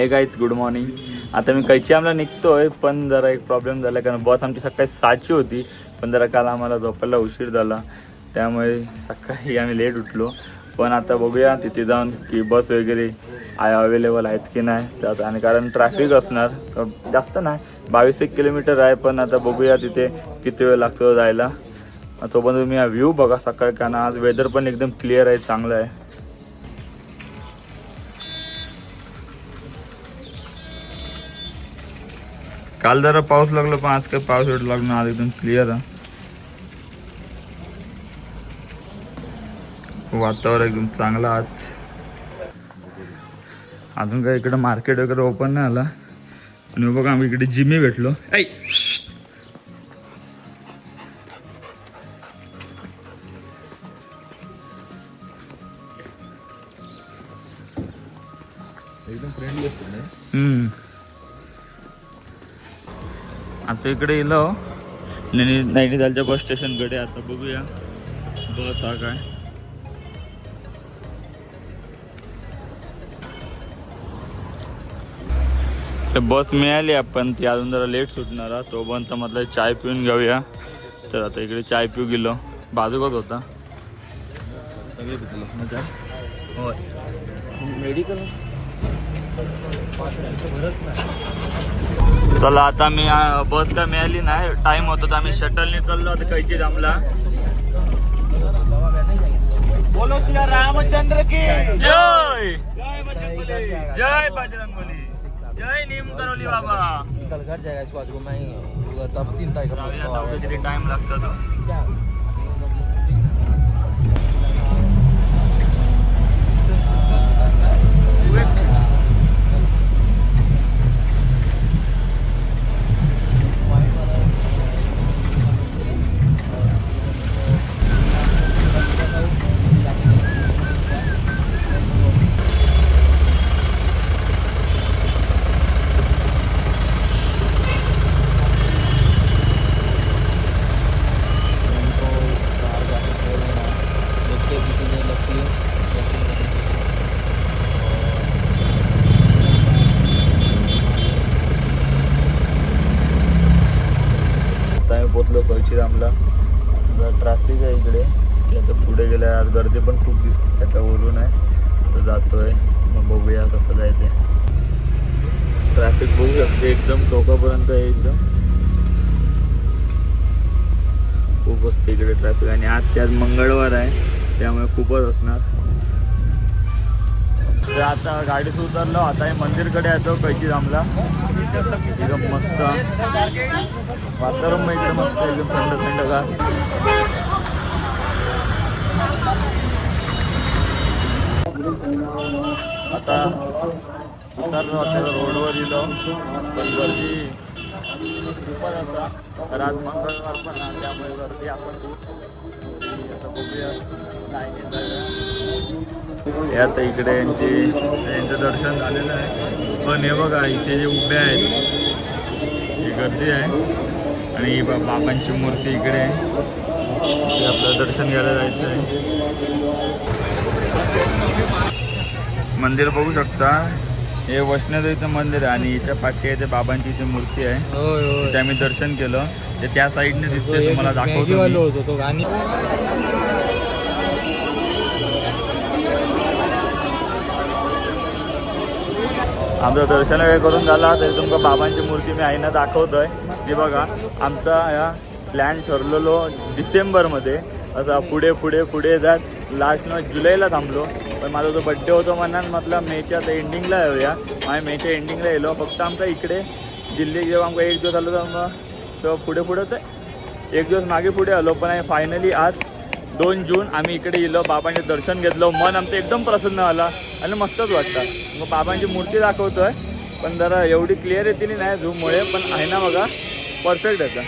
हे guys good morning. आता मी कैचीआमला निघतोय, पण जरा एक प्रॉब्लेम झाला कारण बस आमची सकाळी 7ची होती, पण जरा काल आम्हाला झोपायला उशीर झाला, त्यामुळे सकाळी आम्ही लेट उठलो. पण आता बघूया तिथे जाऊन की बस वगैरे अवेलेबल आहेत की नाही त्यात, आणि कारण ट्रॅफिक असणार जास्त नाही, 22-1 किलोमीटर आहे. पण आता बघूया तिथे किती वेळ लागतो जायला. तो पण तुम्ही हा व्ह्यू बघा सकाळी, कारण आज वेदर पण एकदम क्लिअर आहे, चांगलं आहे. काल जरा पाऊस लागला, पण आज काय पाऊस एवढं लागला, आज एकदम क्लिअर आहे वातावरण, एकदम चांगलं आज. अजून काय इकडे मार्केट वगैरे ओपन नाही आला. आणि बघा आम्ही इकडे जिमी भेटलो. एकदम फ्रेंडली असते. आता इकडे येलो नैनितालच्या बस स्टेशनकडे. आता बघूया बस हा काय. बस मिळाली आपण, ती अजून जरा लेट सुटणार आहे. तो पण तर म्हटलं चाय पिऊन घेऊया, तर आता इकडे चाय पिऊ गेलो. बाजूकच होता सगळे भेटलं. होय मेडिकल. चला आता मी बस काय मिळाली नाही, टाइम होता तर आम्ही शटलने चाललो. आता कैची थांबला. बोलो सिया रामचंद्र की जय जय बजरंगबली, जय नीम करवली बाबा. कल घर जाएगा इसको आज को मैं तब 3 तारीख को टाइम लागतो तो. पोचलो कैचीरामला. ट्रॅफिक आहे इकडे, आता पुढे गेल्या आज गर्दी पण खूप दिसते. आता वरून आहे, आता जातोय, मग बघूया कसं जायचं. ट्रॅफिक बघू शकते एकदम टोकापर्यंत आहे, एकदम खूप असते इकडे ट्रॅफिक. आणि आज त्यात मंगळवार आहे, त्यामुळे खूपच असणार. तर आता गाडीत उतरलो, आता हे मंदिरकडे येतो कैचीरामला. एकदम मस्त वातावरण इकडे, मस्त एकदम थंड थंडगार. आता उतरलो, आता रोडवर गेलो, पण गर्दी खूपच आता. आज मंगळवार पण आहे, त्यामुळे गर्दी आपण आता बघूया काय. आता इकडे यांचं दर्शन झालेलं आहे. पण हे बघा इथे जे उभे आहेत ही गर्दी आहे, आणि बाबांची मूर्ती इकडे आहे, ते आपलं दर्शन घ्यायला जायचं आहे. मंदिर बघू शकता, हे वैष्णोदेवीचं मंदिर आहे, आणि याच्या पाठी आहे ते बाबांची इथे मूर्ती आहे. ते आम्ही दर्शन केलं, ते त्या साईडने दिसते, तुम्हाला दाखवतो. आमचं दर्शन वगैरे करून झाला, तरी तुमका बाबांची मूर्ती मी आईना दाखवतोय. ती बघा, आमचा या प्लॅन ठरलेलो डिसेंबरमध्ये, असा पुढे पुढे पुढे जात लास्ट जुलैला थांबलो. पण माझा जो बड्डे होतो म्हणून म्हटलं मेच्या एंडिंगला येऊया. माझ्या मेच्या एंडिंगला येलो. फक्त आमचा इकडे दिल्ली जेव्हा आमका 1 दिवस आलो, तेव्हा पुढे पुढे तर 1 दिवस मागे पुढे आलो. पण फायनली आज 2 जून आम्ही इकडे गेलो, बाबांचे दर्शन घेतलं, मन आमचं एकदम प्रसन्न झाला आणि मस्तच वाटतं. मग बाबांची मूर्ती दाखवतोय, पण जरा एवढी क्लिअर येते नाही झूममुळे, पण आहे ना बघा परफेक्ट येतं.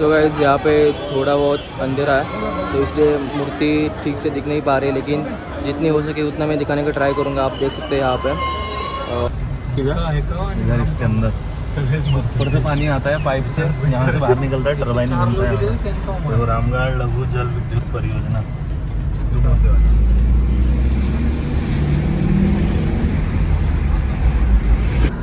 तो गाइस यहाँ पे थोड़ा बहुत अंधेरा है, तो इसलिए मूर्ति ठीक से दिख नहीं पा रही, लेकिन जितनी हो सके उतना मैं दिखाने का ट्राई करूँगा. आप देख सकते हैं यहाँ पे इधर इसके अंदर ऊपर से पानी आता है पाइप से, यहाँ से बाहर निकलता है, टरबाइन बनता है. रामगढ़ लघु जल विद्युत परियोजना.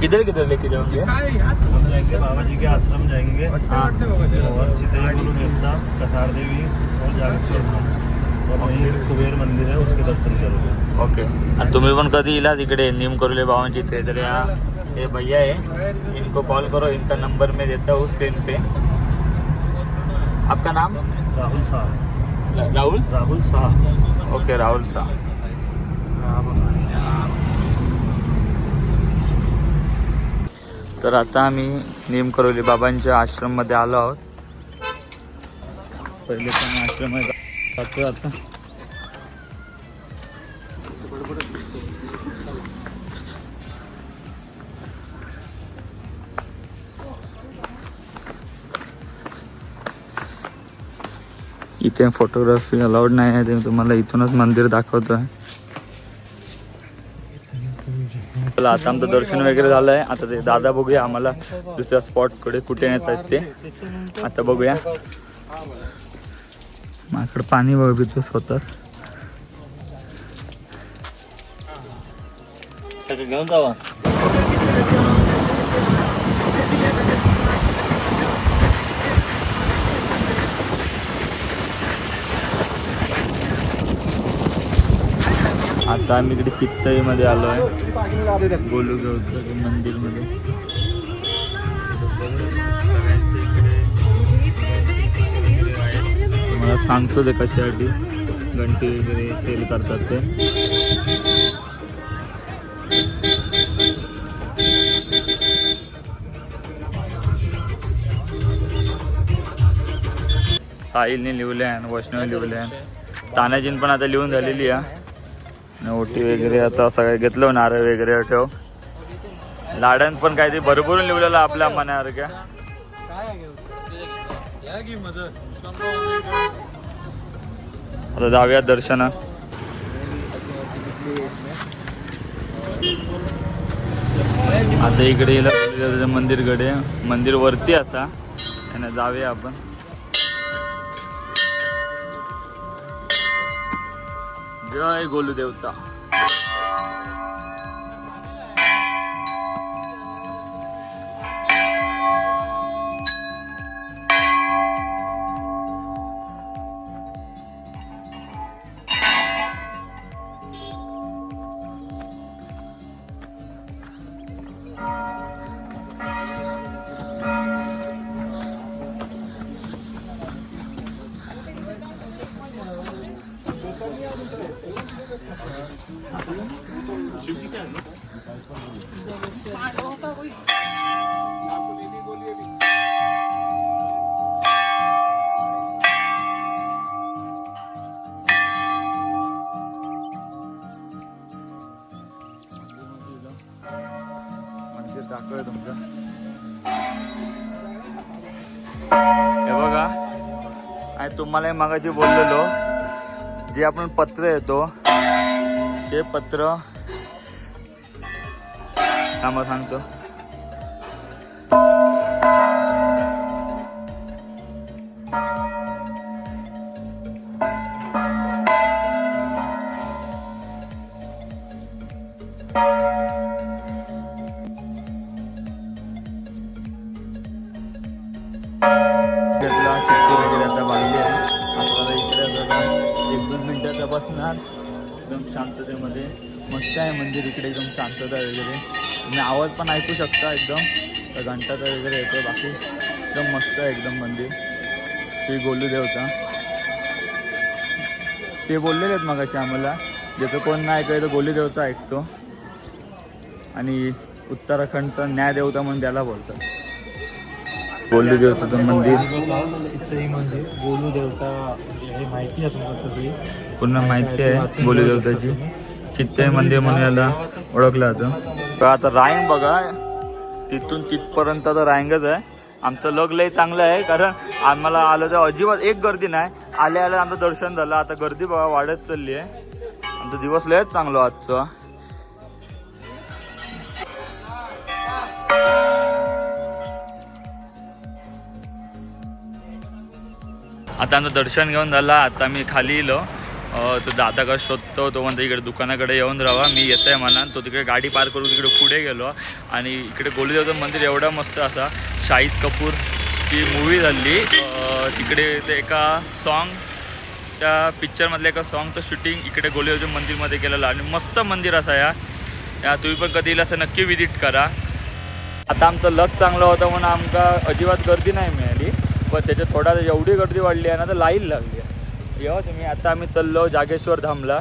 किधर लेके जाओगे? हम जाएंगे बाबा जी के आश्रम जाएंगे हाँ और चितई गुरु देवता कसार देवी और जागेश्वर धाम और वहीं कुबेर मंदिर है उसके दर्शन करोगे। ओके। आणि तुम्ही पण कधी इला तिकडे नीम करोले बाबांची इथे तर ये भैया है, इनको कॉल करो, इनका नंबर मैं देता हूँ स्क्रीन पे। आपका नाम? राहुल शाह। राहुल शाह। ओके, राहुल शाह। तर आता आम्ही नीम करोली बाबांच्या आश्रममध्ये आलो आहोत। पहिले पण आश्रमात जातो आता। इथे फोटोग्राफी अलाउड नाही आहे, ते तुम्हाला इथूनच मंदिर दाखवतोय। चला आता आमचं दर्शन वगैरे झालंय, आता ते दादा बघूया आम्हाला दुसऱ्या स्पॉटकडे कुठे नेत आहेत ते आता बघूया। माझ्याकडे पाणी बघतो स्वतः घेऊन जावा। आता आम्ही इकडे चित्तईमध्ये आलो आहे, गोलूगावचं मंदिरमध्ये। मला सांगतो ते कशासाठी घंटी वगैरे सेल करतात ते। साहिलने लिहिले आहे, वैष्णवने लिहिले आहे, तानाजीन पण आता लिहून झालेली आहे। ओटी वगैरे आता सगळं घेतलं, नारळ वगैरे ठेव। लाडण पण काहीतरी भरपूर लिहिलेलं आपल्या मनासारख्या। आता जाऊया दर्शना। आता इकडे मंदिरकडे, मंदिर वरती असा त्यांना जाऊया आपण। जय गोलू देवता। दाखवूया तुमचं। हे बघा, आणि तुम्हाला मगाशी बोललेलो जे आपण पत्र येतो ते पत्र थांबा सांगतो। बसणार एकदम शांततेमध्ये, मस्त आहे मंदिर इकडे, एकदम शांतता वगैरे, तुम्ही आवाज पण ऐकू शकता एकदम घंटाचा वगैरे येतो, बाकी एकदम मस्त आहे एकदम मंदिर। श्री गोलू देवता ते बोललेले आहेत मगाशी आम्हाला, ज्याचं कोण नाही ऐकायचं गोलू देवता ऐकतो, आणि उत्तराखंडचा न्याय देवता म्हणून त्याला बोलतात। गोलू देवताचं मंदिर, चितई मंदिर, गोलू देवता हे माहिती आहे तुम्हाला सगळी, पूर्ण माहिती आहे गोलू देवताची। चितई मंदिर म्हणून याला ओळखलं जातं। तर आता रांग बघा, तिथून तिथपर्यंत तर रांगच आहे। आमचं लग लय चांगलं आहे, कारण आम्हाला आलं तर अजिबात एक गर्दी नाही, आल्या आमचं दर्शन झालं। आता गर्दी बघा वाढत चालली आहे, आमचा दिवस लयच चांगला आजचा। आता आमचं दर्शन घेऊन झालं, आता मी खाली इलो तो दादा का शोधतो, तो म्हणतो इकडे दुकानाकडे येऊन राहा, मी येत आहे म्हणा. तो तिकडे गाडी पार्क करून तिकडे पुढे गेलो आणि इकडे गोलीदेवचं मंदिर एवढं मस्त असा. शाहिद कपूरची मूवी झाली तिकडे, ते एका सॉन्ग त्या पिक्चरमधलं एका सॉन्गचं शूटिंग इकडे गोलीदेवच्या मंदिरमध्ये केलेलं आणि मस्त मंदिर असा या तुम्ही पण कधी असं नक्की विजिट करा. आता आमचं लक चांगलं होतं म्हणून आमका अजिबात गर्दी नाही मिळाली, पण त्याच्यात थोडा एवढी गर्दी वाढली आहे ना तर लाईन लागली आहे. येवा तुम्ही. आता आम्ही चाललो जागेश्वर धामला.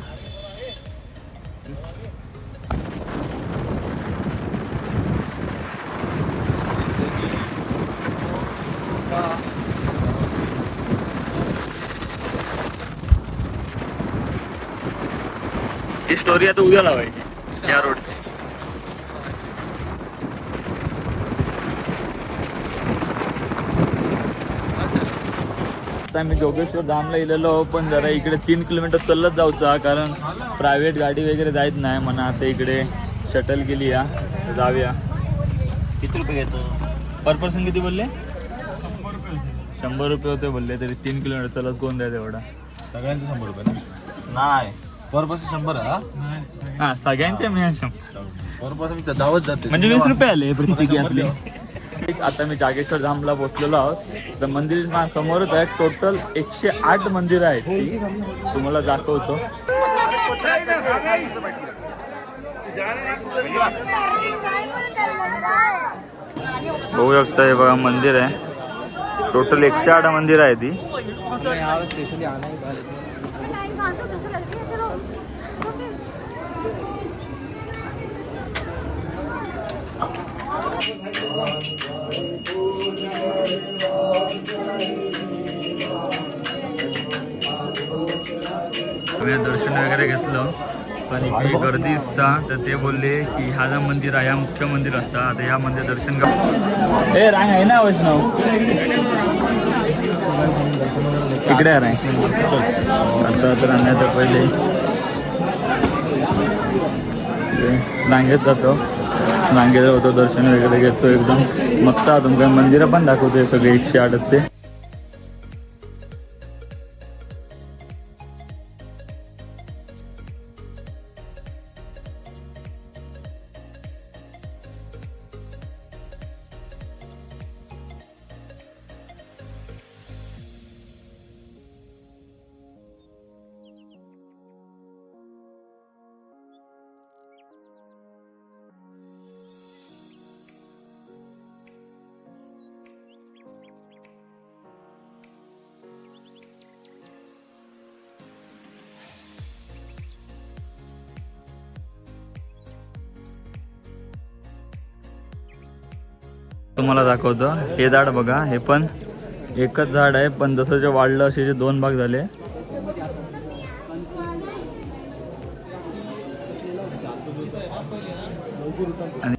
ही स्टोरी आता उद्या लावायची या रोडची. आता आम्ही जोगेश्वर धामला गेलेलो, पण जरा इकडे 3 किलोमीटर चालत जाऊचा, कारण प्रायव्हेट गाडी वगैरे जायत नाही म्हणा. आता इकडे शटल गेली या, जाऊया. किती रुपये घेतो पर पर्सन? किती बोलले? 100 रुपये होते बोलले. तरी 3 किलोमीटर चालत कोण द्या तेवढा? सगळ्यांचे 100 रुपये नाही, पर पर्सन 100. हा सगळ्यांचे मी 100. पर पर्सन धावत जाते म्हणजे 20 रुपये आले प्रत्येकी आपले. आता मी जागेश्वर धामला पोहोचलेलो आहोत. तर मंदिर समोरच आहे. टोटल 108 मंदिरं आहेत, ती तुम्हाला दाखवतो. बघू शकता, हे बघा मंदिर आहे. टोटल 108 मंदिर आहे ती. दर्शन वगैरे घेतलं, पण इकडे गर्दी असता. तर ते बोलले की हा जो मंदिर आहे, हा मुख्य मंदिर असता. आता या मंदिर दर्शन कर. ए रांग आहे ना वैष्णव, इकडे आहे रांग. आता तर आणण्याचा पहिले रांगेत जातो, रांगेत होतो, दर्शन वगैरे घेतो. एकदम मस्त आहे. तुमच्या मंदिरं पण दाखवते सगळे 108 ते. तुम्हाला दाखवतो. हे झाड बघा, हे पण एकच झाड आहे, पण जसं जे वाढलं असे जे 2 भाग झाले. आणि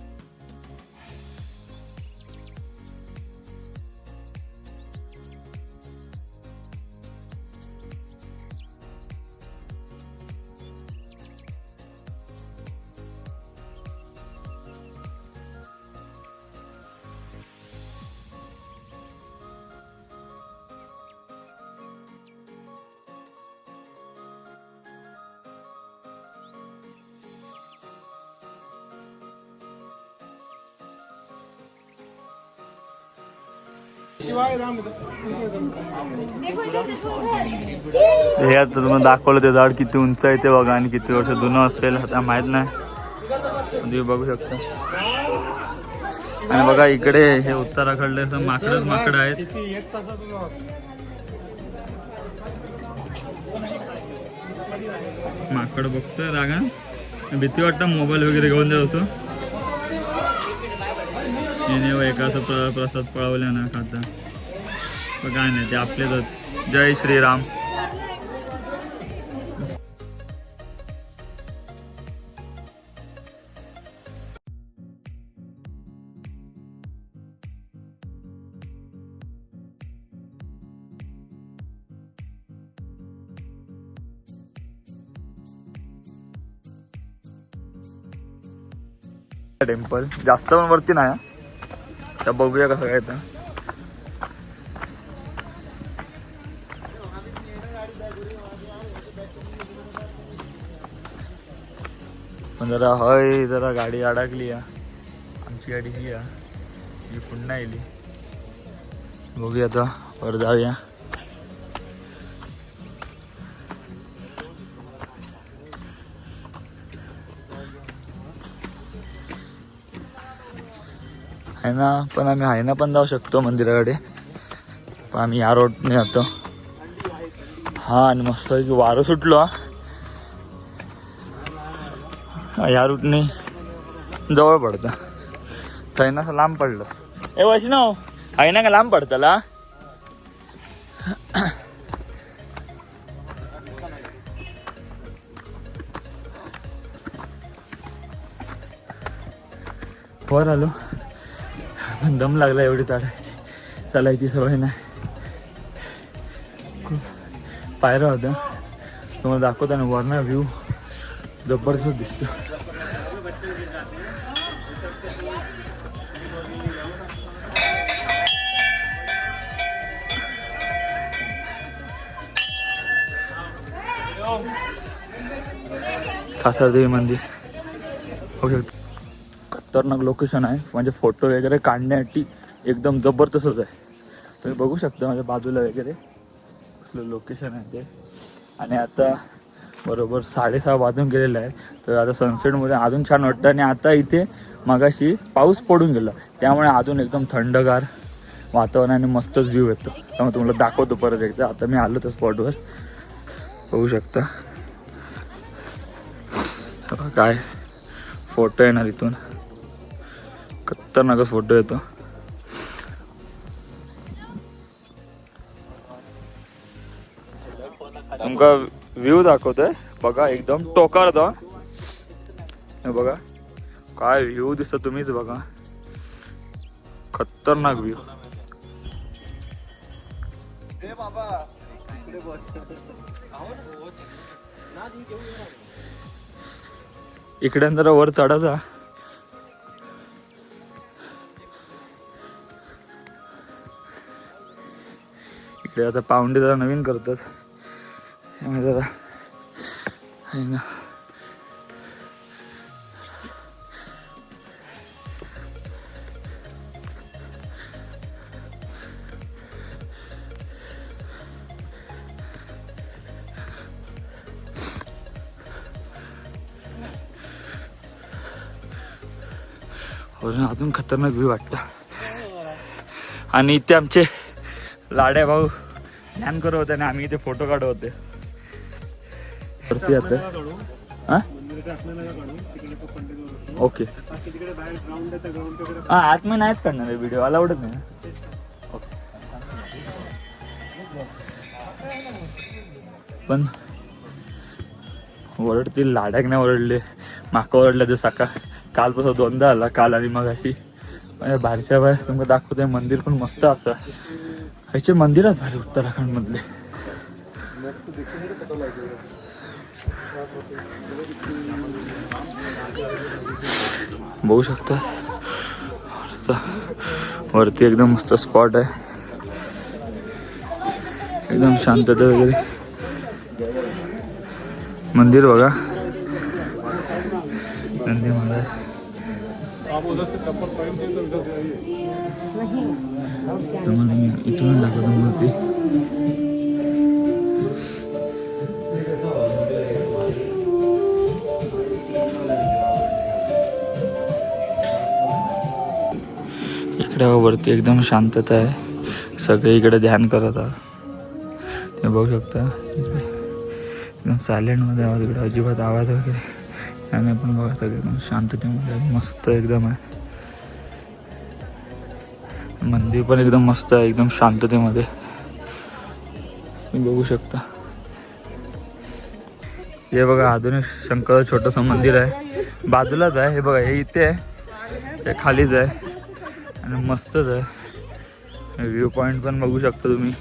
हे आता तुम्हाला दाखवलं ते झाड किती उंच आहे ते बघा, आणि किती वर्ष जुनं असेल आता माहित नाही, तुम्ही बघू शकता. आणि बघा इकडे हे उत्तराखंड असं माकड आहेत. माकड बघतोय रागा, भीती वाटतं मोबाईल वगैरे घेऊन जायचो. येणे एका असं प्रसाद पळवल्या ना खाता, पण काय नाही, ते आपलेच. जय श्रीराम. टेम्पल जास्त पण वरती नाही, तर बघूया कसं काय. तर पण जरा गाडी अडकली या. आमची गाडी ही या, ही पुन्हा येली. बघूया आता वर जाऊया. आहे ना, पण आम्ही आहे ना पण जाऊ शकतो मंदिराकडे, पण आम्ही या रोडने जातो. हा, आणि मस्त की वारं सुटलो हा, या रूटने जवळ पडतं. काही ना असं लांब पडलं. ए वैष्णव, आहे ना का लांब पडताला. वर आलो, पण दम लागला एवढी चालायची सवय नाही. पायऱ्या होत्या, तुम्हाला दाखवता ना वरना व्ह्यू जबरदस्त दिसतो. कासारदेवी मंदिर ओके. खतरनाक लोकेशन आहे, म्हणजे फोटो वगैरे काढण्यासाठी एकदम जबरदस्तच आहे. तुम्ही बघू शकता माझ्या बाजूला वगैरे लोकेशन आहे ते. आणि आता बरोबर 6:30 वाजून गेलेलं आहे, तर आता सनसेटमध्ये अजून छान वाटतं. आणि आता इथे मगाशी पाऊस पडून गेला, त्यामुळे अजून एकदम थंडगार वातावरण आणि मस्तच व्ह्यू येतो. त्यामुळे तुम्हाला दाखवतो परत एकदा. आता मी आलो त्या स्पॉटवर, बघू शकता काय फोटो येणार इथून. खतरनाकच फोटो येतो. तुमका व्ह्यू दाखवतोय बघा, एकदम टोकावरचा. बघा काय व्ह्यू दिसतो, तुम्हीच बघा. खतरनाक व्ह्यू. इकडे जरा वर चढायचा. इकडे आता पाऊंडे जरा नवीन करतात, त्यामुळे जरा आहे ना. अजून खतरनाक व्ह्यू वाटतं. आणि इथे आमचे लाड्या भाऊ ध्यान करत होते आणि आम्ही इथे फोटो काढत होते. वरती आता ओके. हा, आतमध्ये नाहीच काढणार आहे व्हिडिओ, अलाउडच नाही. ओके. पण ओरडतील, लाड्याक नाही ओरडले, माका ओरडले ते सकाळ कालपासून 2दा आला, काल आणि मग अशी. म्हणजे बाहेरच्या बाहेर तुमका दाखवतोय. मंदिर पण मस्त असं. ह्याचे मंदिरच भारी उत्तराखंड मधले. बघू शकता वरती एकदम मस्त स्पॉट आहे, एकदम शांतता वगैरे. मंदिर बघा, नंदी महाराज. इथून दाखवतो मूर्ती. इकडे वरती एकदम शांतता आहे, सगळे इकडे ध्यान करत आहात. ते बघू शकता एकदम सायलेंटमध्ये आवाज, इकडे अजिबात आवाज वगैरे आणि पण बघा सगळं एकदम शांततेमध्ये मस्त एकदम आहे. मंदिर पण एकदम मस्त आहे, एकदम शांततेमध्ये बघू शकता. हे बघा आधुनिक शंकर छोटंसं मंदिर आहे, बाजूलाच आहे. हे बघा हे इथे आहे, हे खालीच आहे आणि मस्तच आहे. व्ह्यू पॉइंट पण बघू शकता तुम्ही,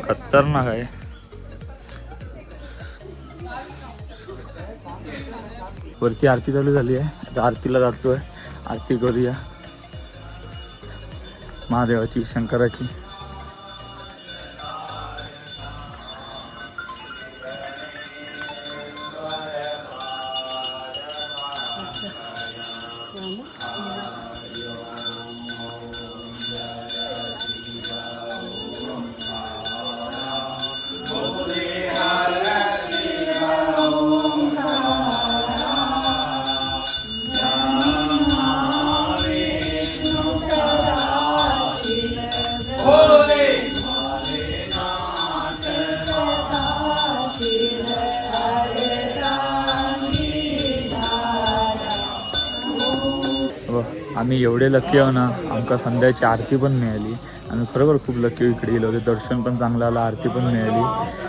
खतरनाक आहे. वरती आरती चालू झाली आहे, आता आरतीला जातोय. आरती करूया महादेवाची, शंकराची. आम्ही एवढे लकी आहो ना, आमका संध्याची आरती पण मिळाली. आम्ही खरोखर खूप लकी इकडे गेलो होते. दर्शन पण चांगलं आलं, आरती पण मिळाली.